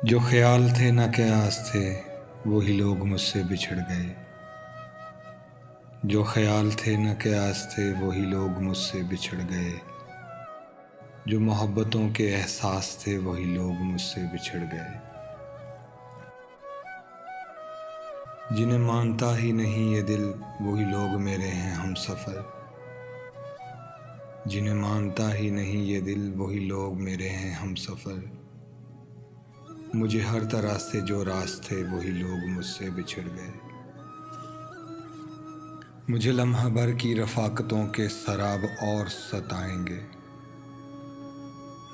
जो ख्याल थे न कयास थे वही लोग मुझसे बिछड़ गए। जो ख्याल थे न कयास थे वही लोग मुझसे बिछड़ गए। जो मोहब्बतों के एहसास थे वही लोग मुझसे बिछड़ गए। जिन्हें मानता ही नहीं ये दिल वही लोग मेरे हैं हम सफ़र। जिन्हें मानता ही नहीं ये दिल वही लोग मेरे हैं हम सफ़र। मुझे हर तरह से जो रास थे वही लोग मुझसे बिछड़ गए। मुझे लम्हा भर की रफ़ाक़तों के शराब और सताएंगे।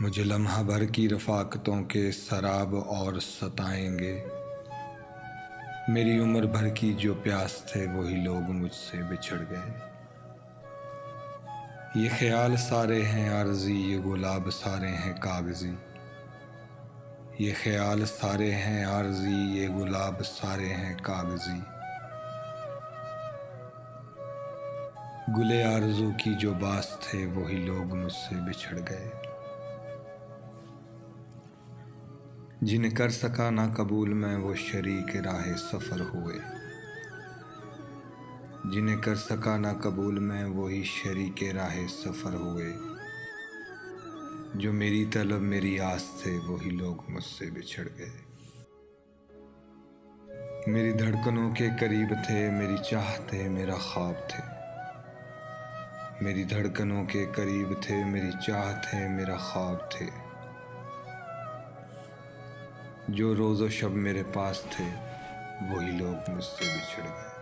मुझे लम्हा भर की रफ़ाक़तों के शराब और सताएंगे। मेरी उम्र भर की जो प्यास थे वही लोग मुझसे बिछड़ गए। ये ख्याल सारे हैं आर्ज़ी ये गुलाब सारे हैं कागज़ी। ये ख्याल सारे हैं आर्ज़ी ये गुलाब सारे हैं कागज़ी। गुले आरज़ू की जो बास थे वही लोग मुझसे बिछड़ गए। जिन्हें कर सका ना कबूल मैं वो शरीक राह सफ़र हुए। जिन्हें कर सका ना कबूल मैं वही शरीक राह सफ़र हुए। जो मेरी तलब मेरी आस थे वही लोग मुझसे बिछड़ गए। मेरी धड़कनों के करीब थे मेरी चाह थे मेरा ख्वाब थे। मेरी धड़कनों के करीब थे मेरी चाह थे मेरा ख्वाब थे। जो रोज़ो शब मेरे पास थे वही लोग मुझसे बिछड़ गए।